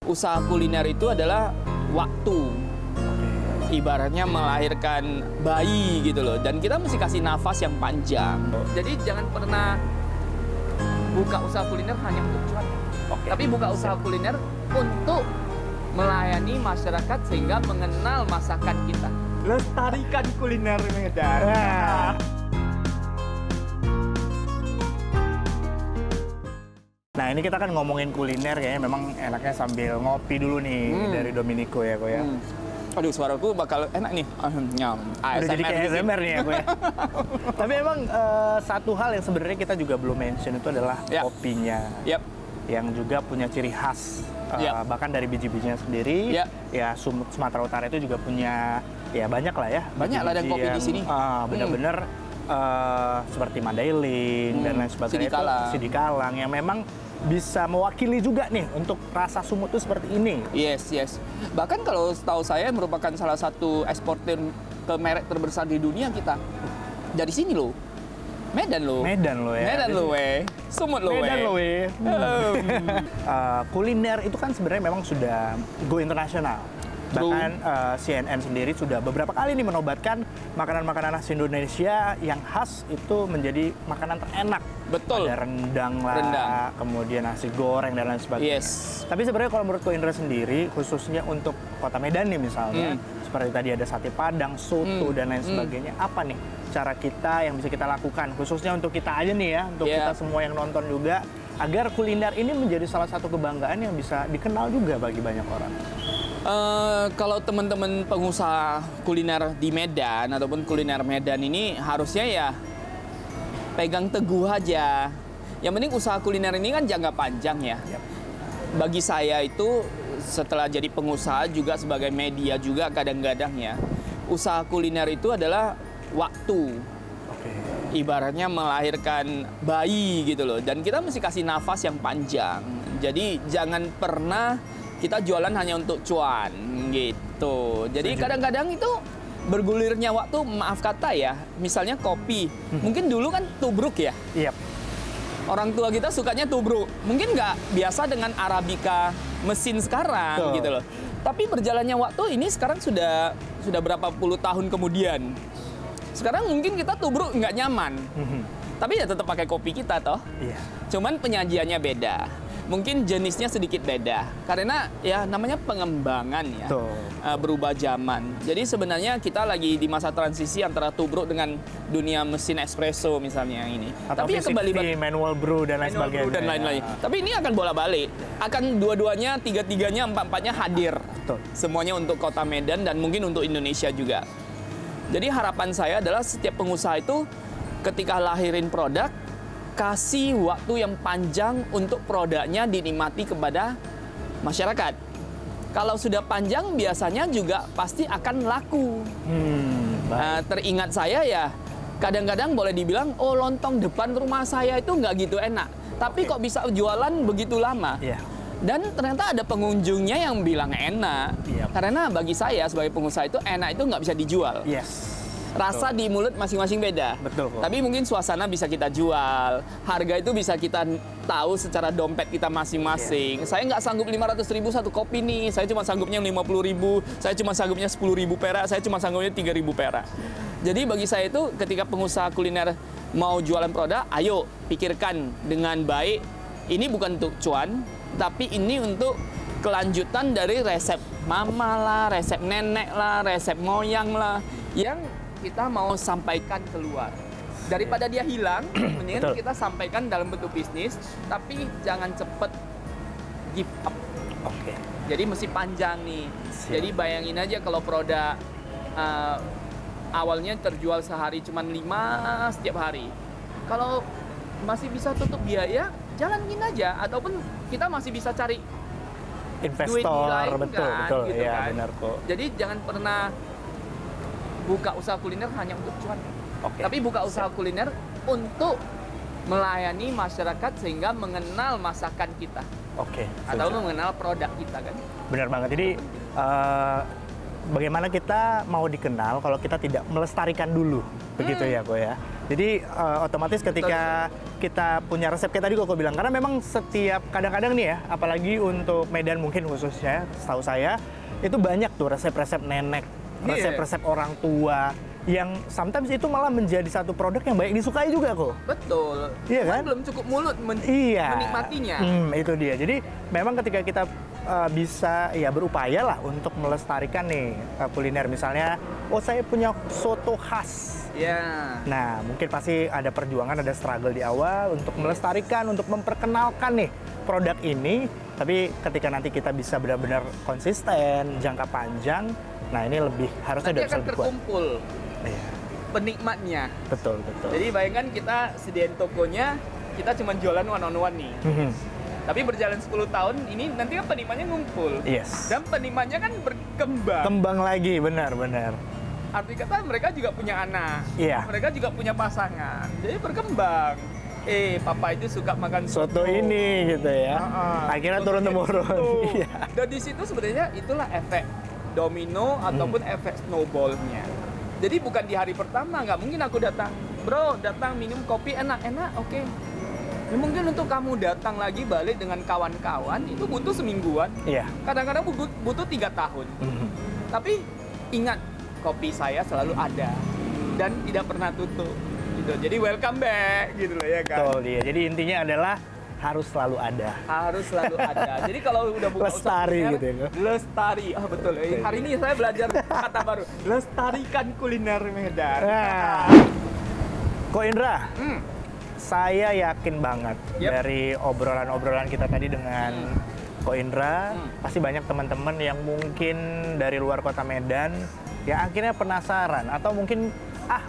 Usaha kuliner itu adalah waktu. Ibaratnya melahirkan bayi gitu loh. Dan kita mesti kasih nafas yang panjang. Jadi jangan pernah buka usaha kuliner hanya untuk cuan. Tapi buka usaha kuliner untuk melayani masyarakat sehingga mengenal masakan kita. Lestarikan kuliner Medan. Nah, ini kita kan ngomongin kuliner, kayaknya memang enaknya sambil ngopi dulu nih dari Dominico ya, Ko ya. Aduh, suaraku bakal enak nih. Nyam. Udah jadi kayak ASMR nih ya, Ko ya. Tapi emang satu hal yang sebenarnya kita juga belum mention itu adalah kopinya. Yang juga punya ciri khas. Bahkan dari biji-bijinya sendiri. Ya, Sumatera Utara itu juga punya, ya banyak lah ya. Banyak lah dan kopi di sini. Bener-bener seperti Mandailing dan lain sebagainya. Sidikalang yang memang bisa mewakili juga nih untuk rasa sumut itu seperti ini. Yes. Bahkan kalau setahu saya merupakan salah satu eksportir ke merek terbesar di dunia kita. Dari sini loh. Medan loh ya. Medan loh Sumut loh Medan loh kuliner itu kan sebenarnya memang sudah go internasional. Bahkan CNN sendiri sudah beberapa kali nih menobatkan makanan-makanan khas Indonesia yang khas itu menjadi makanan terenak. Betul. Ada rendang lah, kemudian nasi goreng dan lain sebagainya. Tapi sebenarnya kalau menurut Ko Indra sendiri, khususnya untuk Kota Medan nih misalnya, seperti tadi ada sate Padang, soto dan lain sebagainya. Apa nih cara kita yang bisa kita lakukan, khususnya untuk kita aja nih ya, untuk kita semua yang nonton juga, agar kuliner ini menjadi salah satu kebanggaan yang bisa dikenal juga bagi banyak orang. Kalau teman-teman pengusaha kuliner di Medan ataupun kuliner Medan ini harusnya ya pegang teguh aja. Yang penting usaha kuliner ini kan jangka panjang ya. Bagi saya itu setelah jadi pengusaha juga sebagai media juga kadang-kadang ya, usaha kuliner itu adalah waktu. Ibaratnya melahirkan bayi gitu loh. Dan kita mesti kasih nafas yang panjang. Jadi jangan pernah kita jualan hanya untuk cuan gitu. Jadi kadang-kadang itu bergulirnya waktu, maaf kata ya, misalnya kopi. Mungkin dulu kan tubruk ya. Orang tua kita sukanya tubruk. Mungkin nggak biasa dengan Arabica mesin sekarang gitu loh. Tapi berjalannya waktu ini sekarang sudah berapa puluh tahun kemudian. Sekarang mungkin kita tubruk nggak nyaman. Tapi ya tetap pakai kopi kita toh. Cuman penyajiannya beda. Mungkin jenisnya sedikit beda, karena ya namanya pengembangan ya, berubah zaman. Jadi sebenarnya kita lagi di masa transisi antara tubruk dengan dunia mesin espresso misalnya yang ini. Atau tapi ya kembali manual brew dan lain sebagainya. Dan lain-lain. Tapi ini akan bola-balik, akan dua-duanya, tiga-tiganya, empat-empatnya hadir. Semuanya untuk Kota Medan dan mungkin untuk Indonesia juga. Jadi harapan saya adalah setiap pengusaha itu ketika lahirin produk, kasih waktu yang panjang untuk produknya dinikmati kepada masyarakat. Kalau sudah panjang biasanya juga pasti akan laku. Teringat saya ya, kadang-kadang boleh dibilang, oh lontong depan rumah saya itu nggak gitu enak. Tapi kok bisa jualan begitu lama? Dan ternyata ada pengunjungnya yang bilang enak. Karena bagi saya sebagai pengusaha itu enak itu nggak bisa dijual. Rasa di mulut masing-masing beda. Tapi mungkin suasana bisa kita jual. Harga itu bisa kita tahu secara dompet kita masing-masing. Saya nggak sanggup 500.000 satu kopi nih. Saya cuma sanggupnya 50.000. Saya cuma sanggupnya 10.000 perak. Saya cuma sanggupnya 3.000 perak. Jadi bagi saya itu ketika pengusaha kuliner mau jualan produk, ayo pikirkan dengan baik. Ini bukan untuk cuan, tapi ini untuk kelanjutan dari resep mama lah, resep nenek lah, resep moyang lah, yang kita mau sampaikan keluar. Daripada dia hilang, mendingan kita sampaikan dalam bentuk bisnis, tapi jangan cepet give up. Jadi mesti panjang nih. Jadi bayangin aja kalau produk awalnya terjual sehari cuma 5 setiap hari. Kalau masih bisa tutup biaya, jalanin aja. Ataupun kita masih bisa cari duit lain kan, gitu kan. Benar kok. Jadi jangan pernah buka usaha kuliner hanya untuk cuan. Tapi buka usaha kuliner untuk melayani masyarakat sehingga mengenal masakan kita. Atau mengenal produk kita kan. Benar banget. Jadi bagaimana kita mau dikenal kalau kita tidak melestarikan dulu, begitu ya Ko ya. Jadi otomatis ketika kita punya resep kayak tadi kok bilang, karena memang setiap kadang-kadang nih ya, apalagi untuk Medan mungkin khususnya, setahu saya itu banyak tuh resep-resep nenek, resep-resep orang tua yang sometimes itu malah menjadi satu produk yang baik disukai juga kok. Betul. Iya kan? Belum cukup mulut Iya. menikmatinya. Itu dia. Jadi memang ketika kita bisa ya berupaya lah untuk melestarikan nih kuliner, misalnya, oh saya punya soto khas. Ya. Nah, mungkin pasti ada perjuangan, ada struggle di awal untuk melestarikan, untuk memperkenalkan nih produk ini. Tapi ketika nanti kita bisa benar-benar konsisten, jangka panjang, nah ini lebih harusnya Nanti udah bisa akan lebih kuat. terkumpul Iya, penikmatnya. betul, betul. Jadi bayangkan kita sediain tokonya, kita cuma jualan one on one nih. Tapi berjalan 10 tahun, ini nanti kan penikmatnya ngumpul. Yes. Dan penikmatnya kan berkembang. Kembang lagi, benar-benar. Arti kata mereka juga punya anak. Iya. Mereka juga punya pasangan. Jadi berkembang. Papa itu suka makan Soto ini gitu ya. Akhirnya turun-temurun. Iya. Dan di situ sebenarnya itulah efek domino ataupun efek snowball-nya. Jadi bukan di hari pertama, nggak mungkin aku datang, bro, datang minum kopi enak-enak, oke. Ya, mungkin untuk kamu datang lagi balik dengan kawan-kawan itu butuh semingguan. Iya. Kadang-kadang butuh 3 tahun. Tapi ingat, kopi saya selalu ada dan tidak pernah tutup. Gitu. Jadi welcome back gitu loh ya kan. Betul dia. Jadi intinya adalah harus selalu ada. Harus selalu ada. Jadi kalau udah buka Lestari usaha kuliner, gitu ya. Lestari. Oh betul. Hari ini saya belajar kata baru. Lestarikan kuliner Medan. Nah. Ko Indra, saya yakin banget dari obrolan-obrolan kita tadi dengan Ko Indra, pasti banyak teman-teman yang mungkin dari luar kota Medan yang akhirnya penasaran atau mungkin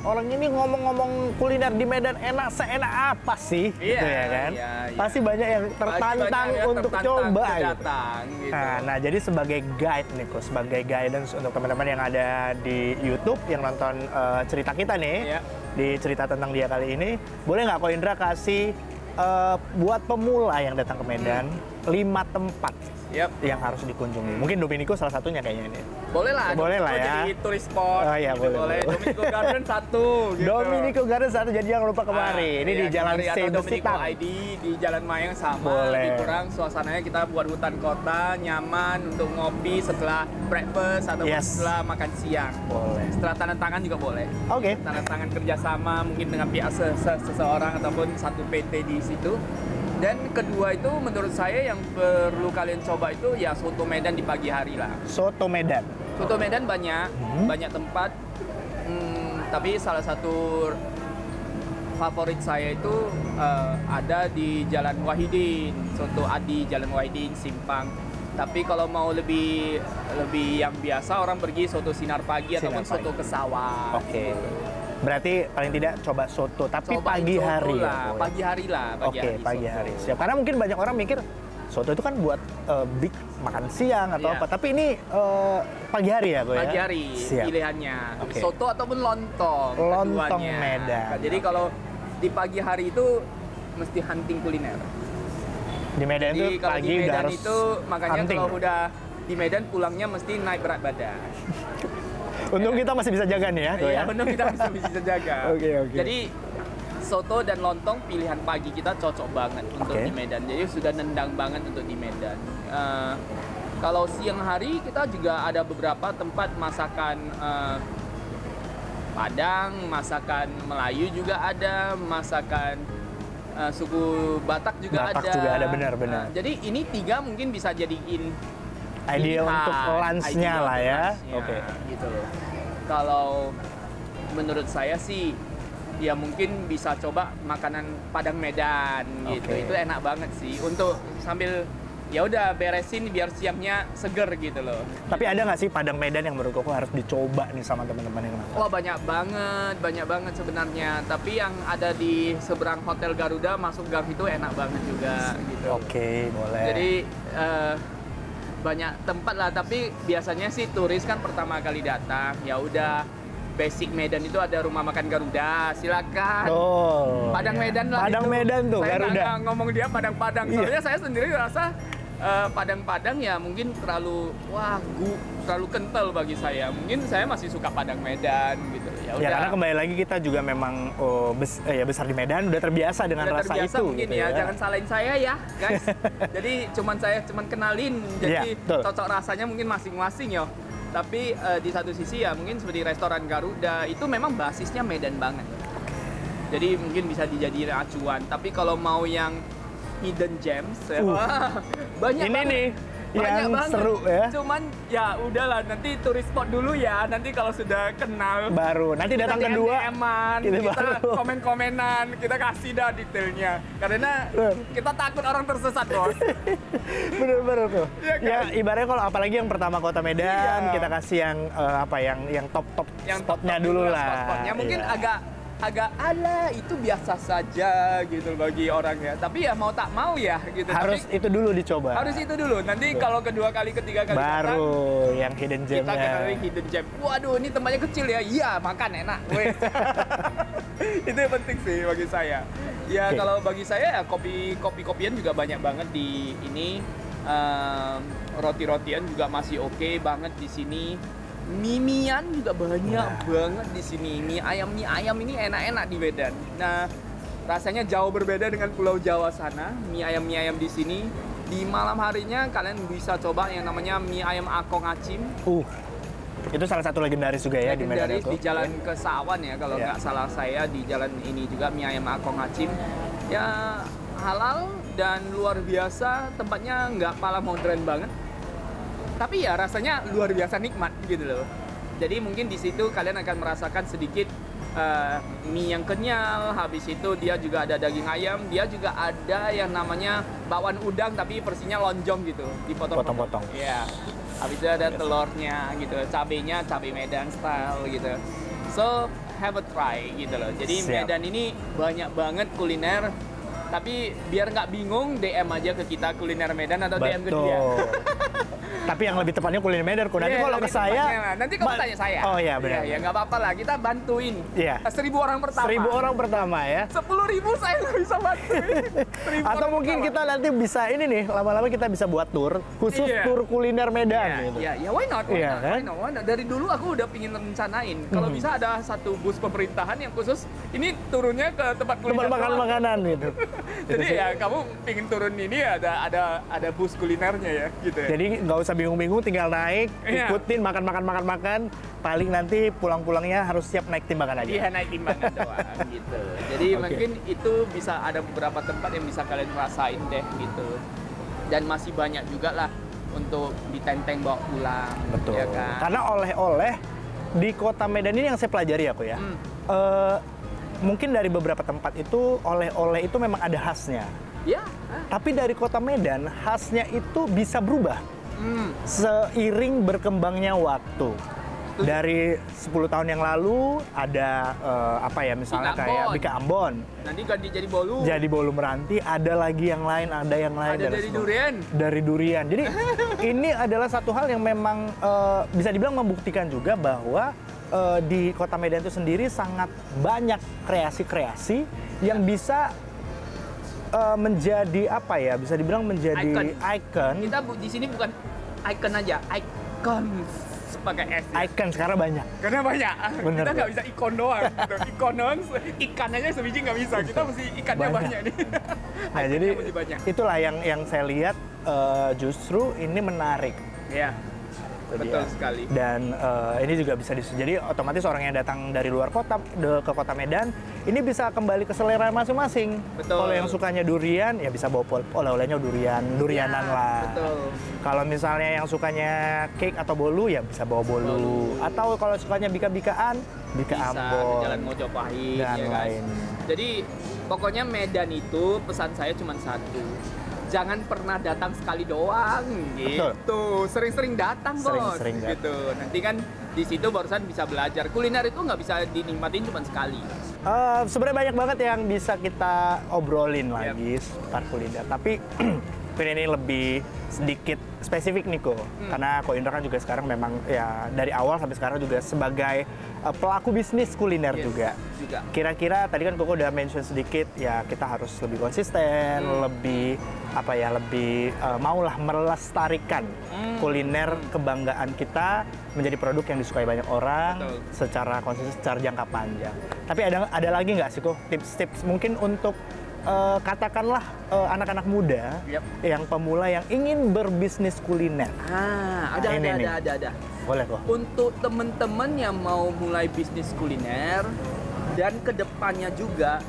orang ini ngomong-ngomong kuliner di Medan enak, seenak apa sih? Iya, gitu ya kan? iya. Pasti banyak yang tertantang untuk coba. Gitu. Nah, jadi sebagai guide nih, Ko, sebagai guidance untuk teman-teman yang ada di YouTube yang nonton cerita kita nih, di cerita tentang dia kali ini, boleh nggak Ko Indra kasih buat pemula yang datang ke Medan 5 tempat yang harus dikunjungi? Mungkin Dominico salah satunya kayaknya ini. Boleh lah. Boleh lah ya. Jadi turis spot. Oh iya, gitu, boleh. Dominico Garden 1 gitu. Dominico Garden 1, jadi jangan lupa kemari. Ini di Jalan atau Sebesitang. Dominico ID di Jalan Mayang sama. Boleh. Lebih kurang suasananya kita buat hutan kota, nyaman untuk ngopi setelah breakfast atau setelah makan siang. Boleh. Setelah tanda tangan juga boleh. Oke. Tanda tangan kerjasama mungkin dengan pihak seseorang ataupun satu PT di situ. Dan kedua itu menurut saya yang perlu kalian coba itu ya soto Medan di pagi hari lah. Soto Medan. Soto Medan banyak tempat. Tapi salah satu favorit saya itu ada di Jalan Wahidin, Soto Adi Jalan Wahidin Simpang. Tapi kalau mau lebih yang biasa orang pergi soto Sinar Pagi ataupun soto Kesawah. Oke. Berarti paling tidak coba soto, tapi pagi hari lah. Pagi hari lah. Pagi hari. Siap. Karena mungkin banyak orang mikir soto itu kan buat big makan siang atau apa. Tapi ini pagi hari ya, Ko ya? Pagi hari Siap. pilihannya. Soto ataupun lontong. Lontong keduanya. Medan. Jadi kalau di pagi hari itu mesti hunting kuliner. Di Medan Jadi itu kalau pagi di udah Medan harus itu makanya hunting. kalau udah di Medan pulangnya mesti naik berat badan. Untung kita masih bisa jaga nih ya, Ko Iya, ya? untung kita bisa jaga. Oke. Jadi soto dan lontong pilihan pagi kita cocok banget untuk di Medan. Jadi sudah nendang banget untuk di Medan. Kalau siang hari kita juga ada beberapa tempat masakan Padang, masakan Melayu juga ada, masakan suku Batak juga ada. Batak juga ada, benar-benar. Jadi ini 3 mungkin bisa jadiin Ideal untuk lunch-nya lah ya. Oke. Gitu loh. Kalau menurut saya sih ya mungkin bisa coba makanan Padang Medan gitu. Itu enak banget sih untuk sambil ya udah beresin biar siangnya seger gitu loh. Tapi ada nggak sih Padang Medan yang menurut Koko harus dicoba nih sama teman-teman yang nonton? Wah banyak banget sebenarnya. Tapi yang ada di seberang Hotel Garuda masuk gang itu enak banget juga gitu. Oke, boleh. Jadi banyak tempat lah, tapi biasanya sih turis kan pertama kali datang, ya udah basic Medan itu ada rumah makan Garuda, silakan. Oh, Padang Medan lah. Padang itu. Medan tuh saya Garuda. Saya ngomong dia Padang-Padang, soalnya saya sendiri rasa Padang-Padang ya mungkin terlalu terlalu kental bagi saya. Mungkin saya masih suka Padang Medan gitu. Ya udah. Ya karena kembali lagi kita juga memang besar di Medan, udah terbiasa dengan udah rasa terbiasa itu. mungkin gitu ya. Jangan salahin saya ya, guys. Jadi saya cuman kenalin. Jadi Iya, cocok rasanya mungkin masing-masing ya. Tapi di satu sisi ya mungkin seperti restoran Garuda itu memang basisnya Medan banget. Jadi mungkin bisa dijadiin acuan. Tapi kalau mau yang hidden gems, banyak ini banget. nih Banyak yang banget. seru ya. Cuman ya udahlah, nanti turis spot dulu ya. Nanti kalau sudah kenal Baru nanti datang kita kedua DM-an, kita kita baru. komen-komenan, kita kasih dah detailnya. Karena kita takut orang tersesat, Bos. bener-bener tuh. Iya kan? Ya ibaratnya kalau apalagi yang pertama Kota Medan, Iya. kita kasih yang top Yang spotnya top-top dulu lah. spot-spotnya mungkin Iya. agak ala itu biasa saja gitu bagi orang ya. Tapi ya mau tak mau ya gitu. Harus Tapi itu dulu dicoba. harus itu dulu. Nanti kalau kedua kali, ketiga kali datang, Baru yang hidden kita gemnya. kenalin hidden gem. Waduh, ini tempatnya kecil ya. Iya, makan enak. Wes. Itu yang penting sih bagi saya. Ya Oke. kalau bagi saya ya kopi-kopian juga banyak banget di ini. Roti-rotian juga masih oke banget di sini. Mie-mian juga banyak banget di sini. Mie ayam ini enak-enak di Medan. Nah, rasanya jauh berbeda dengan Pulau Jawa sana. Mie ayam di sini. Di malam harinya kalian bisa coba yang namanya mie ayam Akong Acim. Itu salah satu legendaris juga ya di Medan Legendaris itu. di Jalan Kesawan ya kalau Iya. nggak salah saya, di jalan ini juga mie ayam Akong Acim. Ya halal dan luar biasa, tempatnya nggak pala modern banget. Tapi ya rasanya luar biasa nikmat gitu loh. Jadi mungkin di situ kalian akan merasakan sedikit mie yang kenyal. Habis itu dia juga ada daging ayam. Dia juga ada yang namanya bakwan udang tapi versinya lonjong gitu, Potong-potong. Iya. Habis itu ada telurnya gitu. Cabenya cabai Medan style gitu. So have a try gitu loh. Jadi Siap. Medan ini banyak banget kuliner. Tapi biar nggak bingung, DM aja ke kita kuliner Medan atau DM ke dia. Tapi yang lebih tepatnya kuliner Medan. Nanti Iya, kalau ke lebih saya, tepatnya. Nanti kamu tanya saya. Oh iya benar. Ya nggak apa-apa lah, kita bantuin. Iya. 1.000 orang pertama. 1.000 orang pertama ya. 10.000 saya nggak bisa bantuin. 1.000 Atau orang mungkin pertama. kita nanti bisa ini nih, lama-lama kita bisa buat tour khusus Iya. tur kuliner Medan gitu. Ya, why not? Why Iya, not? kan? Why not? Dari dulu aku udah pingin rencanain. Kalau bisa ada satu bus pemerintahan yang khusus ini turunnya ke tempat kuliner. Tempat makan doang. makanan gitu. Jadi ya kamu pingin turun ini ada bus kulinernya ya gitu ya. Jadi nggak usah bingung-bingung, tinggal naik, Iya. ikutin makan. Paling nanti pulang-pulangnya harus siap naik timbangan aja. Iya, naik timbangan doang gitu. Jadi Oke. mungkin itu bisa ada beberapa tempat yang bisa kalian rasain deh gitu. Dan masih banyak juga lah untuk ditenteng bawa pulang. Betul. Ya kan? Karena oleh-oleh di Kota Medan ini yang saya pelajari aku ya. Mungkin dari beberapa tempat itu oleh-oleh itu memang ada khasnya. Ya. Tapi dari Kota Medan khasnya itu bisa berubah seiring berkembangnya waktu. Dari 10 tahun yang lalu ada misalnya Bika kayak Ambon. Bika Ambon. Nanti ganti jadi bolu. Jadi bolu meranti, ada lagi yang lain, ada yang lain. Ada dan dari sebagainya. durian. Dari durian. Jadi ini adalah satu hal yang memang bisa dibilang membuktikan juga bahwa di Kota Medan itu sendiri sangat banyak kreasi-kreasi yang bisa menjadi bisa dibilang menjadi icon. Kita di sini bukan icon aja, icon pakai S. Ya. Icon sekarang banyak. Karena banyak. Bener, Kita nggak Bro. bisa ikon doang. Gitu. Ikon doang, ikan aja sebiji nggak bisa. Kita mesti ikannya Banyak. banyak nih. Nah, Ikannya jadi mesti banyak. itulah yang saya lihat justru ini menarik. Iya. Itu Betul dia. sekali. Dan ini juga bisa jadi otomatis orang yang datang dari luar kota ke Kota Medan ini bisa kembali ke selera masing-masing. Betul. Kalau yang sukanya durian ya bisa bawa oleh-olehnya durianan Ya, lah. betul. Kalau misalnya yang sukanya cake atau bolu ya bisa bawa bolu. Atau kalau sukanya bika-bikaan, bika Bisa Ambon ke Jalan Mojopahit dan ya kan. lain. Jadi pokoknya Medan itu pesan saya cuma satu. Jangan pernah datang sekali doang gitu. Sering-sering datang, Bos. Sering-sering datang. Gitu. Nanti kan di situ barusan bisa belajar. Kuliner itu nggak bisa dinikmatin cuma sekali. Sebenarnya banyak banget yang bisa kita obrolin lagi seputar kuliner. Tapi mungkin ini lebih sedikit spesifik nih Ko. Karena Ko Indra kan juga sekarang memang ya dari awal sampai sekarang juga sebagai pelaku bisnis kuliner juga. Kira-kira tadi kan Koko udah mention sedikit ya kita harus lebih konsisten, lebih apa ya, lebih maulah melestarikan kuliner kebanggaan kita menjadi produk yang disukai banyak orang. Betul. Secara konsisten, secara jangka panjang. Tapi ada lagi nggak sih Ko tips-tips mungkin untuk katakanlah anak-anak muda yang pemula yang ingin berbisnis kuliner? Ada. Boleh kok. Untuk teman-teman yang mau mulai bisnis kuliner dan kedepannya juga,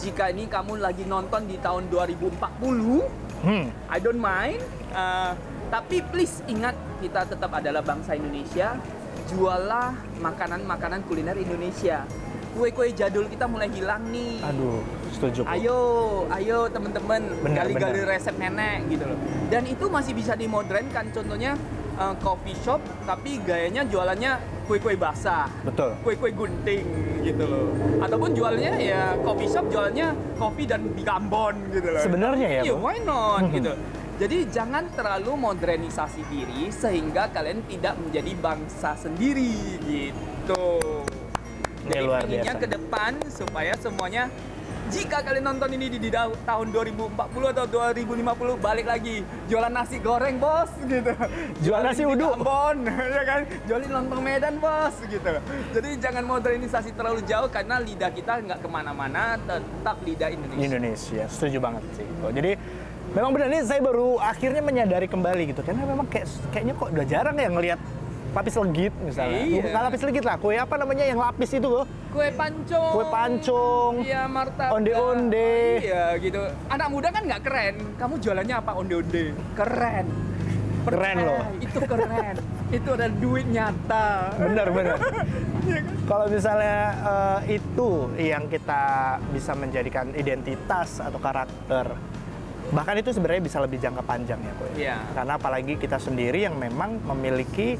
jika ini kamu lagi nonton di tahun 2040, I don't mind. Tapi please ingat, kita tetap adalah bangsa Indonesia. Jualah makanan-makanan kuliner Indonesia. Kue-kue jadul kita mulai hilang nih. Aduh, setuju. Ayo teman-teman, gali-gali resep nenek gitu loh. Dan itu masih bisa dimodernkan. Contohnya coffee shop, tapi gayanya jualannya kue-kue basah. Betul. Kue-kue gunting gitu loh. Ataupun jualnya ya coffee shop jualnya kopi dan bikambon gitu loh. Sebenarnya ya, Iya, Bu? why not gitu. Jadi jangan terlalu modernisasi diri sehingga kalian tidak menjadi bangsa sendiri gitu. Ini Jadi luar inginnya biasa. ke depan supaya semuanya, jika kalian nonton ini di tahun 2040 atau 2050, balik lagi jualan nasi goreng bos gitu, Jual nasi di uduk. Ambon ya kan, jualin lontong Medan bos gitu. Jadi jangan modernisasi terlalu jauh karena lidah kita nggak kemana-mana, tetap lidah Indonesia. Indonesia, setuju banget sih. Jadi memang benar, ini saya baru akhirnya menyadari kembali gitu, karena memang kayaknya kok udah jarang ya ngelihat lapis legit misalnya. Iya. Bukan lapis legit lah, kue apa namanya yang lapis itu loh. Kue pancong. Kue pancong. Iya, martabak. Onde-onde. Iya, gitu. Anak muda kan nggak keren. Kamu jualannya apa? Onde-onde. Keren. Keren loh. Itu keren. Itu ada duit nyata. Bener. Iya kan? Kalau misalnya itu yang kita bisa menjadikan identitas atau karakter, bahkan itu sebenarnya bisa lebih jangka panjang ya kok. Iya. Karena apalagi kita sendiri yang memang memiliki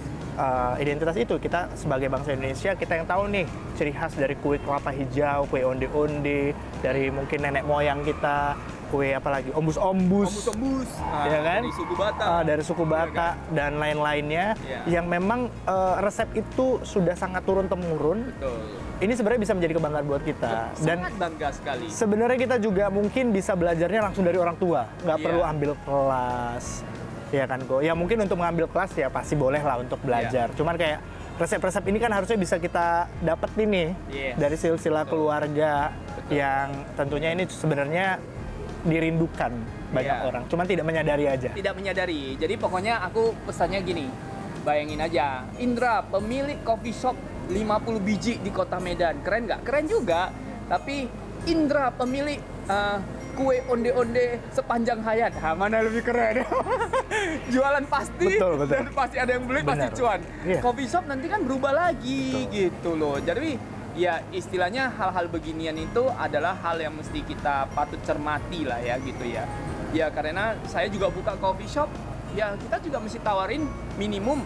identitas itu. Kita sebagai bangsa Indonesia, kita yang tahu nih ciri khas dari kue kelapa hijau, kue onde-onde, dari mungkin nenek moyang kita, kue apa lagi, ombus-ombus. Ombus-ombus. Ya kan? Dari suku Batak. Dari suku Batak dan lain-lainnya, Iya. yang memang resep itu sudah sangat turun-temurun. Betul. Ini sebenarnya bisa menjadi kebanggaan buat kita. Dan Sangat bangga sekali. sebenarnya kita juga mungkin bisa belajarnya langsung dari orang tua, nggak Iya. perlu ambil kelas, ya kan kok. Ya mungkin untuk mengambil kelas ya pasti boleh lah untuk belajar. Cuman kayak resep-resep ini kan harusnya bisa kita dapetin nih Yes. dari silsilah keluarga yang tentunya ini sebenarnya dirindukan banyak Iya. orang. Cuman tidak menyadari aja. Tidak menyadari. Jadi pokoknya aku pesannya gini. Bayangin aja, Indra pemilik coffee shop 50 biji di kota Medan. Keren nggak? Keren juga. Tapi Indra pemilik kue onde-onde sepanjang hayat. Mana lebih keren? Jualan pasti, Betul. dan pasti ada yang beli, pasti Benar. cuan. Iya. Coffee shop nanti kan berubah lagi gitu loh. Jadi ya istilahnya hal-hal beginian itu adalah hal yang mesti kita patut cermati lah ya gitu ya. Ya karena saya juga buka coffee shop, ya kita juga mesti tawarin minimum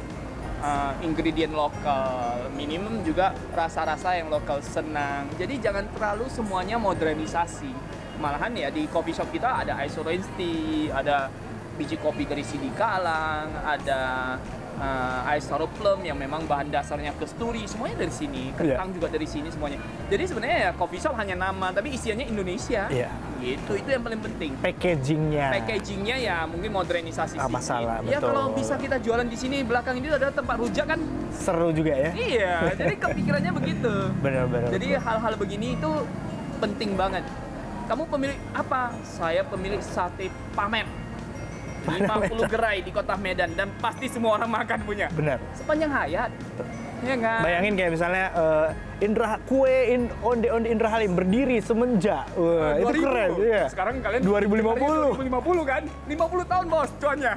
ingredient lokal, minimum juga rasa-rasa yang lokal senang. Jadi jangan terlalu semuanya modernisasi. Malahan ya di coffee shop kita ada ice orange tea, ada biji kopi dari Sidikalang, ada ice taro plum yang memang bahan dasarnya kasturi, semuanya dari sini. Kentang juga dari sini semuanya. Jadi sebenarnya ya coffee shop hanya nama, tapi isiannya Indonesia. Iya. Gitu, itu yang paling penting. Packagingnya ya mungkin modernisasi Apa sedikit. salah, Ya betul. kalau bisa kita jualan di sini, belakang ini ada tempat rujak kan. Seru juga ya. Iya, jadi kepikirannya begitu. Benar-benar. Jadi hal-hal begini itu penting banget. Kamu pemilik apa? Saya pemilik sate Pamet. 50 gerai di kota Medan dan pasti semua orang makan punya. Benar. Sepanjang hayat. Ya kan? Bayangin kayak misalnya onde-onde Indra Halim berdiri semenjak. Wah, itu 2000. keren. Iya. Sekarang kalian 2050. 2050 kan? 50 tahun bos cuannya.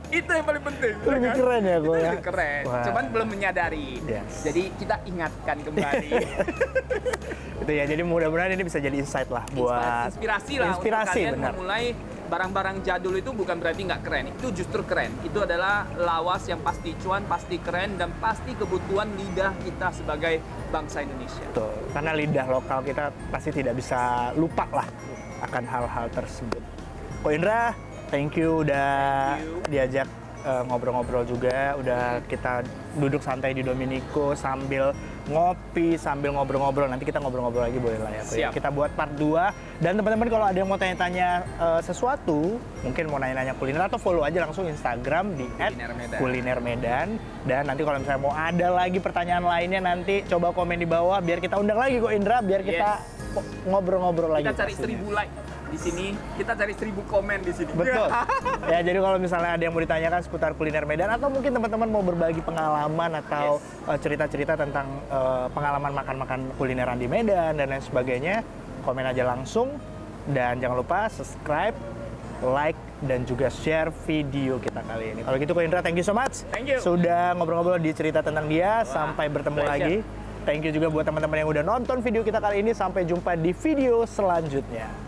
Itu yang paling penting. Itu lebih keren ya, Itu Ko, ya? lebih keren. Wah. Cuman belum menyadari. Yes. Jadi kita ingatkan kembali. Itu ya. Jadi mudah-mudahan ini bisa jadi insight lah buat Inspirasi lah untuk inspirasi, kalian benar. memulai barang-barang jadul itu bukan berarti nggak keren. Itu justru keren. Itu adalah lawas yang pasti cuan, pasti keren, dan pasti kebutuhan lidah kita sebagai bangsa Indonesia. Betul. Karena lidah lokal kita pasti tidak bisa lupa lah akan hal-hal tersebut. Ko Indra, Thank you udah diajak ngobrol-ngobrol juga, udah kita duduk santai di Dominico sambil ngopi, sambil ngobrol-ngobrol. Nanti kita ngobrol-ngobrol lagi boleh lah ya. Siap. Kita buat part 2. Dan teman-teman kalau ada yang mau tanya-tanya sesuatu, mungkin mau nanya-nanya kuliner atau follow aja langsung Instagram di @kulinermedan. Dan nanti kalau misalnya mau ada lagi pertanyaan lainnya nanti coba komen di bawah biar kita undang lagi kok Indra, biar kita ngobrol-ngobrol lagi. Kita cari 1000 like di sini, kita cari 1000 komen di sini. Betul. Ya, jadi kalau misalnya ada yang mau ditanyakan seputar kuliner Medan atau mungkin teman-teman mau berbagi pengalaman atau cerita-cerita tentang pengalaman makan-makan kulineran di Medan dan lain sebagainya, komen aja langsung. Dan jangan lupa subscribe, like, dan juga share video kita kali ini. Kalau gitu, Ko Indra, thank you so much. Thank you. Sudah ngobrol-ngobrol di cerita tentang dia. Sampai bertemu lagi. Thank you juga buat teman-teman yang udah nonton video kita kali ini. Sampai jumpa di video selanjutnya.